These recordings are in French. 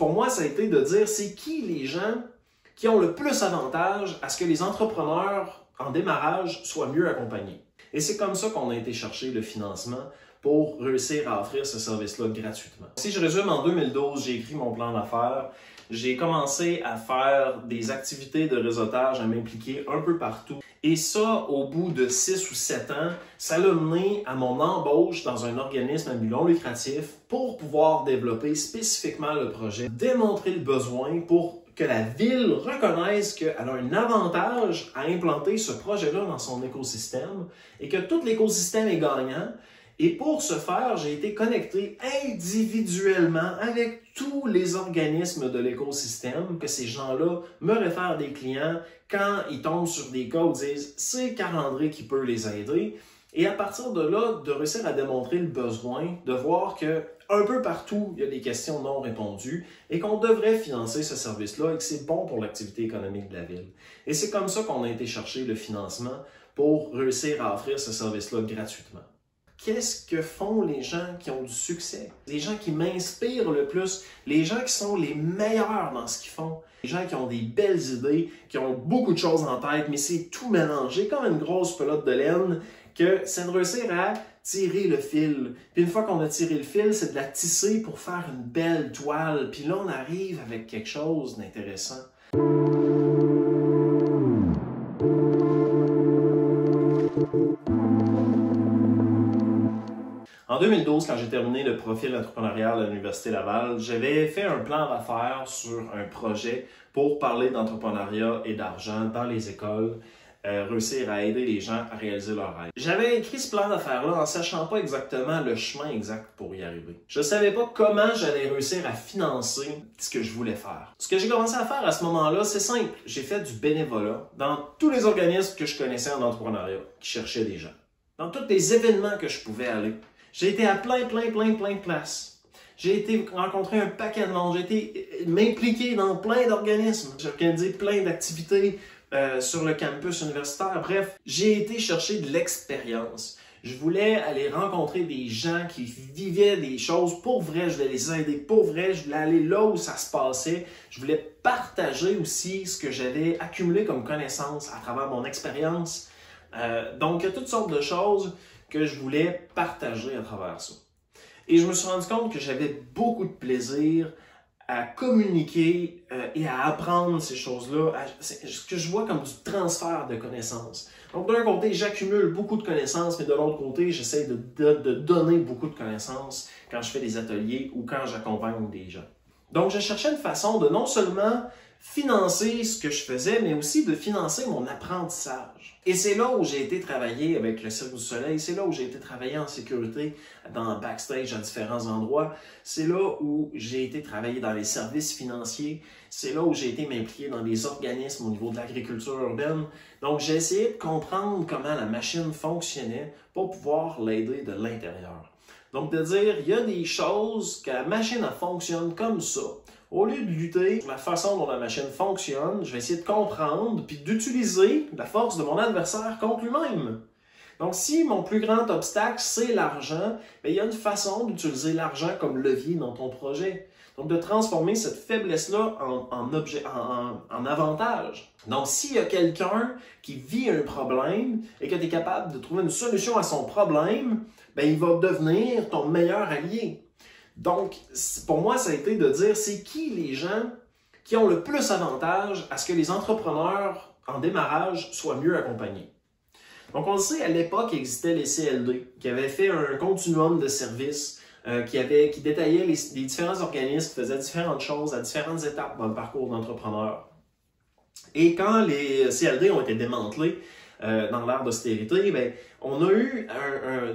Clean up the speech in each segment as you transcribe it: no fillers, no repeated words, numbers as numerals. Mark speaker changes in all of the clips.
Speaker 1: pour moi, ça a été de dire c'est qui les gens qui ont le plus avantage à ce que les entrepreneurs en démarrage soient mieux accompagnés. Et c'est comme ça qu'on a été chercher le financement pour réussir à offrir ce service-là gratuitement. Si je résume, en 2012, j'ai écrit mon plan d'affaires. J'ai commencé à faire des activités de réseautage, à m'impliquer un peu partout. Et ça, au bout de 6 ou 7 ans, ça l'a mené à mon embauche dans un organisme à but non lucratif pour pouvoir développer spécifiquement le projet, démontrer le besoin pour que la ville reconnaisse qu'elle a un avantage à implanter ce projet-là dans son écosystème et que tout l'écosystème est gagnant. Et pour ce faire, j'ai été connecté individuellement avec tous les organismes de l'écosystème, que ces gens-là me réfèrent des clients quand ils tombent sur des cas où ils disent « c'est Carl-André qui peut les aider ». Et à partir de là, de réussir à démontrer le besoin, de voir qu'un peu partout, il y a des questions non répondues et qu'on devrait financer ce service-là et que c'est bon pour l'activité économique de la ville. Et c'est comme ça qu'on a été chercher le financement pour réussir à offrir ce service-là gratuitement. Qu'est-ce que font les gens qui ont du succès? Les gens qui m'inspirent le plus, les gens qui sont les meilleurs dans ce qu'ils font, les gens qui ont des belles idées, qui ont beaucoup de choses en tête, mais c'est tout mélangé comme une grosse pelote de laine, que c'est de réussir à tirer le fil. Puis une fois qu'on a tiré le fil, c'est de la tisser pour faire une belle toile. Puis là, on arrive avec quelque chose d'intéressant. En 2012, quand j'ai terminé le profil entrepreneurial à l'Université Laval, j'avais fait un plan d'affaires sur un projet pour parler d'entrepreneuriat et d'argent dans les écoles, réussir à aider les gens à réaliser leurs rêves. J'avais écrit ce plan d'affaires-là en sachant pas exactement le chemin exact pour y arriver. Je savais pas comment j'allais réussir à financer ce que je voulais faire. Ce que j'ai commencé à faire à ce moment-là, c'est simple. J'ai fait du bénévolat dans tous les organismes que je connaissais en entrepreneuriat qui cherchaient des gens. Dans tous les événements que je pouvais aller. J'ai été à plein de places. J'ai été rencontrer un paquet de monde. J'ai été m'impliquer dans plein d'organismes. J'ai organisé plein d'activités sur le campus universitaire. Bref, j'ai été chercher de l'expérience. Je voulais aller rencontrer des gens qui vivaient des choses pour vrai. Je voulais les aider pour vrai. Je voulais aller là où ça se passait. Je voulais partager aussi ce que j'avais accumulé comme connaissances à travers mon expérience. Donc, il y a toutes sortes de choses que je voulais partager à travers ça. Et je me suis rendu compte que j'avais beaucoup de plaisir à communiquer et à apprendre ces choses-là, ce que je vois comme du transfert de connaissances. Donc d'un côté, j'accumule beaucoup de connaissances, mais de l'autre côté, j'essaie de donner beaucoup de connaissances quand je fais des ateliers ou quand j'accompagne des gens. Donc je cherchais une façon de non seulement financer ce que je faisais, mais aussi de financer mon apprentissage. Et c'est là où j'ai été travailler avec le Cirque du Soleil, c'est là où j'ai été travailler en sécurité dans backstage à différents endroits, c'est là où j'ai été travailler dans les services financiers, c'est là où j'ai été m'impliquer dans des organismes au niveau de l'agriculture urbaine. Donc j'ai essayé de comprendre comment la machine fonctionnait pour pouvoir l'aider de l'intérieur. Donc de dire, il y a des choses que la machine elle fonctionne comme ça. Au lieu de lutter sur la façon dont la machine fonctionne, je vais essayer de comprendre puis d'utiliser la force de mon adversaire contre lui-même. Donc, si mon plus grand obstacle, c'est l'argent, il y a une façon d'utiliser l'argent comme levier dans ton projet. Donc, de transformer cette faiblesse-là en avantage. Donc, s'il y a quelqu'un qui vit un problème et que tu es capable de trouver une solution à son problème, il va devenir ton meilleur allié. Donc, pour moi, ça a été de dire, c'est qui les gens qui ont le plus avantage à ce que les entrepreneurs en démarrage soient mieux accompagnés. Donc, on le sait, à l'époque, existaient les CLD, qui avaient fait un continuum de services, qui détaillait les différents organismes, qui faisaient différentes choses à différentes étapes dans le parcours d'entrepreneur. Et quand les CLD ont été démantelés, dans l'ère d'austérité, on a eu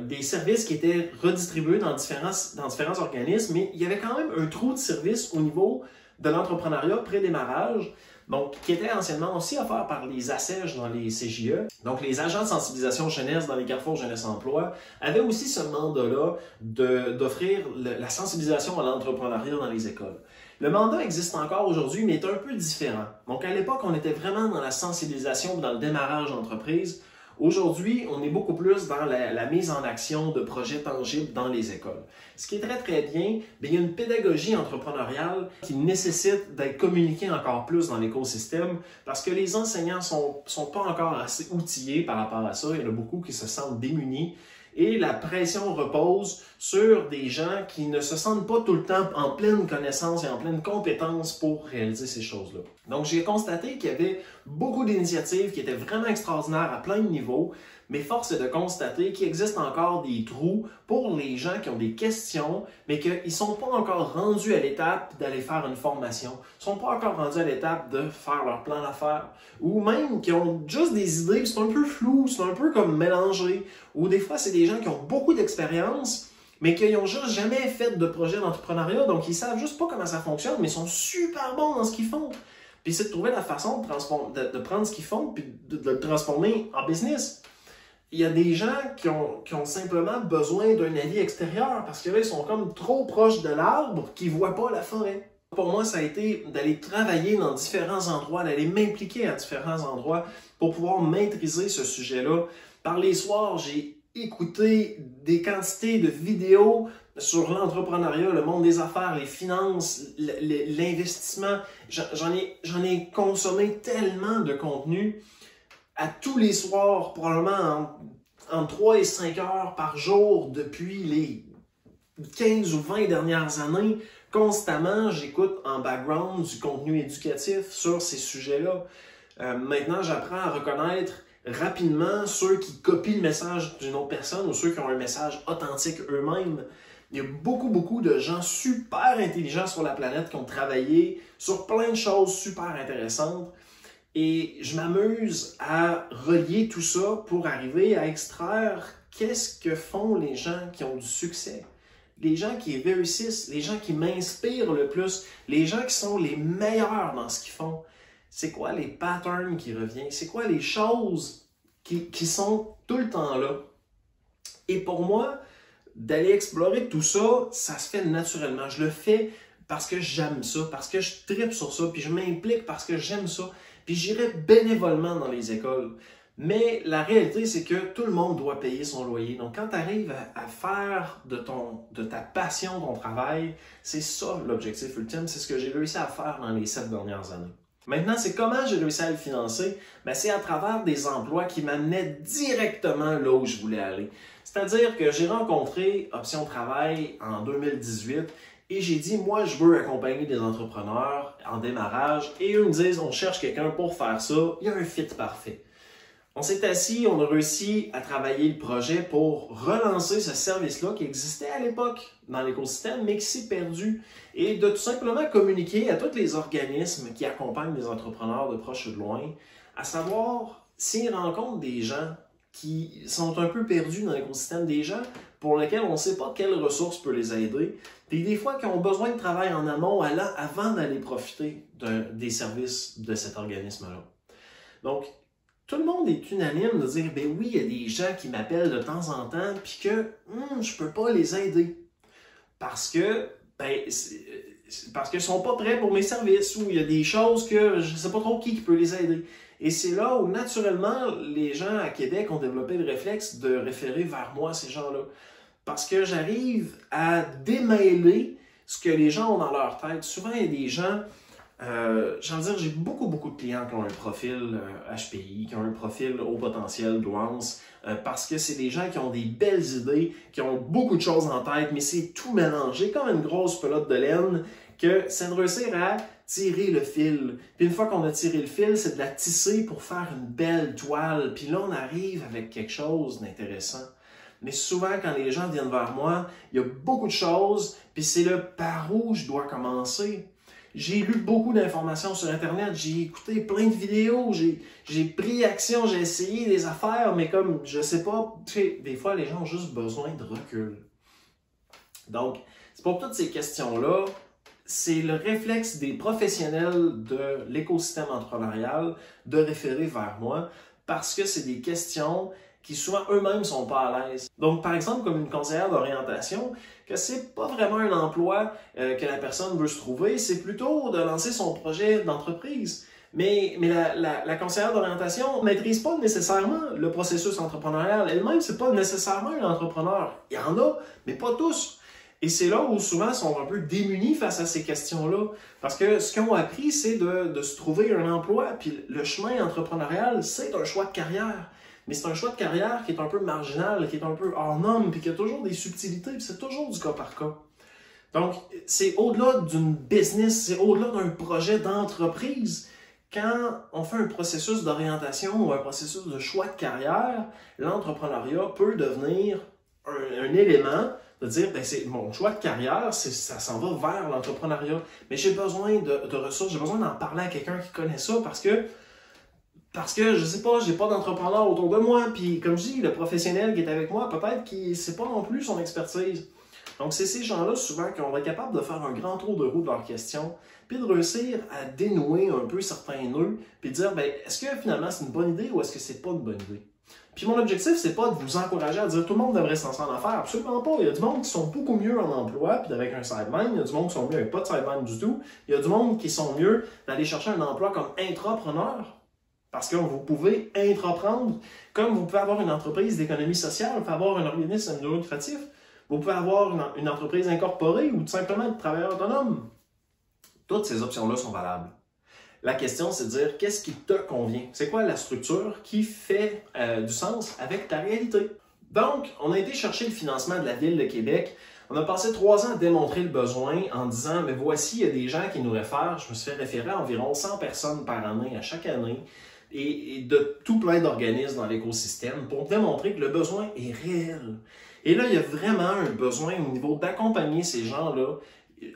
Speaker 1: des services qui étaient redistribués dans différents organismes, mais il y avait quand même un trou de service au niveau de l'entrepreneuriat pré-démarrage, donc qui était anciennement aussi offert par les ASEJ dans les CJE. Donc les agents de sensibilisation jeunesse dans les carrefours jeunesse-emploi avaient aussi ce mandat-là d'offrir la sensibilisation à l'entrepreneuriat dans les écoles. Le mandat existe encore aujourd'hui, mais est un peu différent. Donc, à l'époque, on était vraiment dans la sensibilisation, dans le démarrage d'entreprise. Aujourd'hui, on est beaucoup plus dans la mise en action de projets tangibles dans les écoles. Ce qui est très, très bien, bien, il y a une pédagogie entrepreneuriale qui nécessite d'être communiquée encore plus dans l'écosystème parce que les enseignants sont pas encore assez outillés par rapport à ça. Il y en a beaucoup qui se sentent démunis. Et la pression repose sur des gens qui ne se sentent pas tout le temps en pleine connaissance et en pleine compétence pour réaliser ces choses-là. Donc, j'ai constaté qu'il y avait beaucoup d'initiatives qui étaient vraiment extraordinaires à plein de niveaux, mais force est de constater qu'il existe encore des trous pour les gens qui ont des questions, mais qu'ils ne sont pas encore rendus à l'étape d'aller faire une formation, ne sont pas encore rendus à l'étape de faire leur plan d'affaires, ou même qui ont juste des idées, c'est un peu flou, c'est un peu comme mélangé, ou des fois c'est des gens qui ont beaucoup d'expérience, mais qui n'ont juste jamais fait de projet d'entrepreneuriat, donc ils savent juste pas comment ça fonctionne, mais ils sont super bons dans ce qu'ils font. Puis c'est de trouver la façon de prendre ce qu'ils font puis de le transformer en business. Il y a des gens qui ont simplement besoin d'un avis extérieur parce qu'ils sont comme trop proches de l'arbre qu'ils ne voient pas la forêt. Pour moi, ça a été d'aller travailler dans différents endroits, d'aller m'impliquer à différents endroits pour pouvoir maîtriser ce sujet-là. Par les soirs, j'ai écouté des quantités de vidéos sur l'entrepreneuriat, le monde des affaires, les finances, l'investissement. J'en ai consommé tellement de contenu à tous les soirs, probablement en 3 et 5 heures par jour depuis les 15 ou 20 dernières années. Constamment, j'écoute en background du contenu éducatif sur ces sujets-là. Maintenant, j'apprends à reconnaître rapidement ceux qui copient le message d'une autre personne ou ceux qui ont un message authentique eux-mêmes. Il y a beaucoup de gens super intelligents sur la planète qui ont travaillé sur plein de choses super intéressantes. Et je m'amuse à relier tout ça pour arriver à extraire qu'est-ce que font les gens qui ont du succès. Les gens qui réussissent, les gens qui m'inspirent le plus, les gens qui sont les meilleurs dans ce qu'ils font. C'est quoi les patterns qui reviennent? C'est quoi les choses qui sont tout le temps là? Et pour moi, d'aller explorer tout ça, ça se fait naturellement. Je le fais parce que j'aime ça, parce que je tripe sur ça, puis je m'implique parce que j'aime ça. Puis j'irai bénévolement dans les écoles. Mais la réalité, c'est que tout le monde doit payer son loyer. Donc, quand tu arrives à faire de ta passion ton travail, c'est ça l'objectif ultime. C'est ce que j'ai réussi à faire dans les 7 dernières années. Maintenant, c'est comment j'ai réussi à le financer? Ben, c'est à travers des emplois qui m'amenaient directement là où je voulais aller. C'est-à-dire que j'ai rencontré Option Travail en 2018 et j'ai dit, moi, je veux accompagner des entrepreneurs en démarrage et eux me disent, on cherche quelqu'un pour faire ça, il y a un fit parfait. On s'est assis, on a réussi à travailler le projet pour relancer ce service-là qui existait à l'époque dans l'écosystème, mais qui s'est perdu. Et de tout simplement communiquer à tous les organismes qui accompagnent les entrepreneurs de proche ou de loin, à savoir s'ils rencontrent des gens qui sont un peu perdus dans l'écosystème, des gens pour lesquels on ne sait pas quelles ressources peut les aider, puis des fois qui ont besoin de travail en amont avant d'aller profiter des services de cet organisme-là. Donc, tout le monde est unanime de dire, ben oui, il y a des gens qui m'appellent de temps en temps, puis que je peux pas les aider. Parce que, parce qu'ils sont pas prêts pour mes services, ou il y a des choses que je sais pas trop qui peut les aider. Et c'est là où, naturellement, les gens à Québec ont développé le réflexe de référer vers moi ces gens-là. Parce que j'arrive à démêler ce que les gens ont dans leur tête. Souvent, il y a des gens... j'ai beaucoup de clients qui ont un profil HPI, qui ont un profil haut potentiel douance, parce que c'est des gens qui ont des belles idées, qui ont beaucoup de choses en tête, mais c'est tout mélangé comme une grosse pelote de laine, que c'est de réussir à tirer le fil. Puis une fois qu'on a tiré le fil, c'est de la tisser pour faire une belle toile. Puis là, on arrive avec quelque chose d'intéressant. Mais souvent, quand les gens viennent vers moi, il y a beaucoup de choses, puis c'est le par où je dois commencer. J'ai lu beaucoup d'informations sur Internet, j'ai écouté plein de vidéos, j'ai pris action, j'ai essayé des affaires, mais comme, je sais pas, tu sais, des fois, les gens ont juste besoin de recul. Donc, c'est pour toutes ces questions-là, c'est le réflexe des professionnels de l'écosystème entrepreneurial de référer vers moi parce que c'est des questions qui souvent eux-mêmes ne sont pas à l'aise. Donc, par exemple, comme une conseillère d'orientation, que c'est pas vraiment un emploi que la personne veut se trouver, c'est plutôt de lancer son projet d'entreprise. la conseillère d'orientation ne maîtrise pas nécessairement le processus entrepreneurial. Elle-même, c'est pas nécessairement un entrepreneur. Il y en a, mais pas tous. Et c'est là où souvent ils sont un peu démunis face à ces questions-là. Parce que ce qu'ils ont appris, c'est de se trouver un emploi. Puis le chemin entrepreneurial, c'est un choix de carrière. Mais c'est un choix de carrière qui est un peu marginal, qui est un peu hors norme, puis qui a toujours des subtilités, puis c'est toujours du cas par cas. Donc, c'est au-delà d'une business, c'est au-delà d'un projet d'entreprise. Quand on fait un processus d'orientation ou un processus de choix de carrière, l'entrepreneuriat peut devenir un élément de dire, ben c'est mon choix de carrière, ça s'en va vers l'entrepreneuriat. Mais j'ai besoin de ressources, j'ai besoin d'en parler à quelqu'un qui connaît ça parce que je sais pas, j'ai pas d'entrepreneur autour de moi, puis comme je dis, le professionnel qui est avec moi, peut-être qu'il c'est pas non plus son expertise. Donc c'est ces gens-là souvent qui vont être capables de faire un grand tour de roue de leurs questions, puis de réussir à dénouer un peu certains nœuds, puis de dire, ben est-ce que finalement c'est une bonne idée ou est-ce que c'est pas une bonne idée? Puis mon objectif, c'est pas de vous encourager à dire tout le monde devrait se lancer en affaires, absolument pas. Il y a du monde qui sont beaucoup mieux en emploi, puis avec un sideline, il y a du monde qui sont mieux avec pas de sideline du tout, il y a du monde qui sont mieux d'aller chercher un emploi comme intrapreneur. Parce que vous pouvez intraprendre, comme vous pouvez avoir une entreprise d'économie sociale, vous pouvez avoir un organisme non lucratif, vous pouvez avoir une entreprise incorporée ou tout simplement être travailleur autonome. Toutes ces options-là sont valables. La question, c'est de dire qu'est-ce qui te convient? C'est quoi la structure qui fait du sens avec ta réalité? Donc, on a été chercher le financement de la Ville de Québec. On a passé 3 ans à démontrer le besoin en disant, mais voici, il y a des gens qui nous réfèrent. Je me suis fait référer à environ 100 personnes par année, à chaque année, et de tout plein d'organismes dans l'écosystème pour démontrer que le besoin est réel. Et là, il y a vraiment un besoin au niveau d'accompagner ces gens-là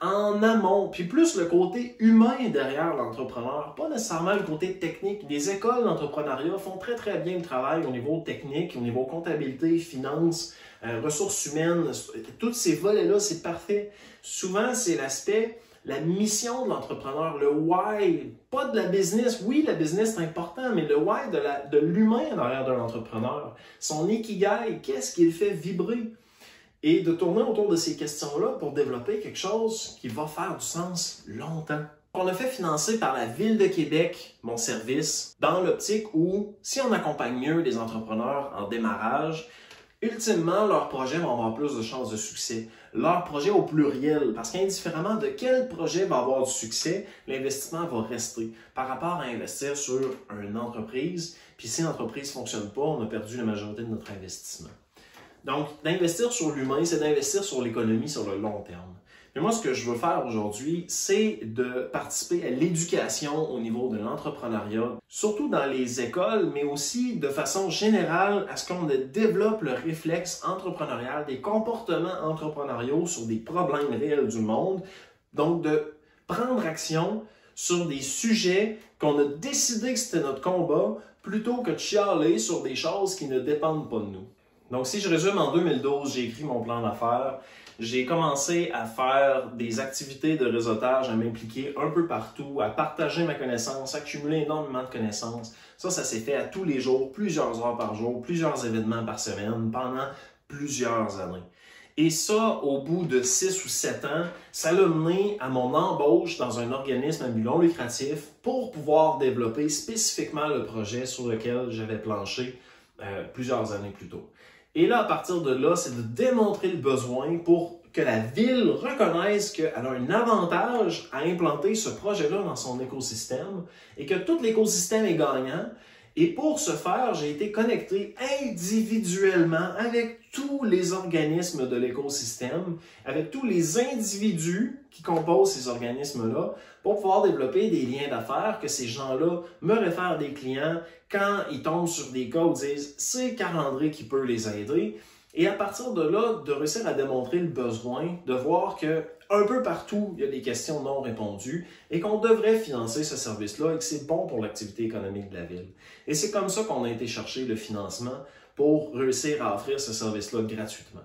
Speaker 1: en amont, puis plus le côté humain derrière l'entrepreneur, pas nécessairement le côté technique. Les écoles d'entrepreneuriat font très très bien le travail au niveau technique, au niveau comptabilité, finance, ressources humaines, tous ces volets-là, c'est parfait. Souvent, c'est l'aspect, la mission de l'entrepreneur, le why, pas de la business. Oui, la business c'est important, mais le why de l'humain derrière de l'entrepreneur, son ikigai, qu'est-ce qui le fait vibrer? Et de tourner autour de ces questions-là pour développer quelque chose qui va faire du sens longtemps. On a fait financer par la Ville de Québec mon service dans l'optique où, si on accompagne mieux les entrepreneurs en démarrage, ultimement, leurs projets vont avoir plus de chances de succès. Leur projet au pluriel, parce qu'indifféremment de quel projet va avoir du succès, l'investissement va rester par rapport à investir sur une entreprise. Puis si l'entreprise ne fonctionne pas, on a perdu la majorité de notre investissement. Donc, d'investir sur l'humain, c'est d'investir sur l'économie sur le long terme. Mais moi, ce que je veux faire aujourd'hui, c'est de participer à l'éducation au niveau de l'entrepreneuriat, surtout dans les écoles, mais aussi de façon générale à ce qu'on développe le réflexe entrepreneurial, des comportements entrepreneuriaux sur des problèmes réels du monde. Donc, de prendre action sur des sujets qu'on a décidé que c'était notre combat, plutôt que de chialer sur des choses qui ne dépendent pas de nous. Donc, si je résume, en 2012, j'ai écrit mon plan d'affaires. J'ai commencé à faire des activités de réseautage, à m'impliquer un peu partout, à partager ma connaissance, accumuler énormément de connaissances. Ça s'est fait à tous les jours, plusieurs heures par jour, plusieurs événements par semaine, pendant plusieurs années. Et ça, au bout de 6 ou 7 ans, ça l'a mené à mon embauche dans un organisme à but non lucratif pour pouvoir développer spécifiquement le projet sur lequel j'avais planché plusieurs années plus tôt. Et là, à partir de là, c'est de démontrer le besoin pour que la ville reconnaisse qu'elle a un avantage à implanter ce projet-là dans son écosystème et que tout l'écosystème est gagnant. Et pour ce faire, j'ai été connecté individuellement avec tous les organismes de l'écosystème, avec tous les individus qui composent ces organismes-là, pour pouvoir développer des liens d'affaires, que ces gens-là me réfèrent des clients quand ils tombent sur des cas où ils disent « c'est Carl-André qui peut les aider ». Et à partir de là, de réussir à démontrer le besoin, de voir que un peu partout, il y a des questions non répondues et qu'on devrait financer ce service-là et que c'est bon pour l'activité économique de la ville. Et c'est comme ça qu'on a été chercher le financement pour réussir à offrir ce service-là gratuitement.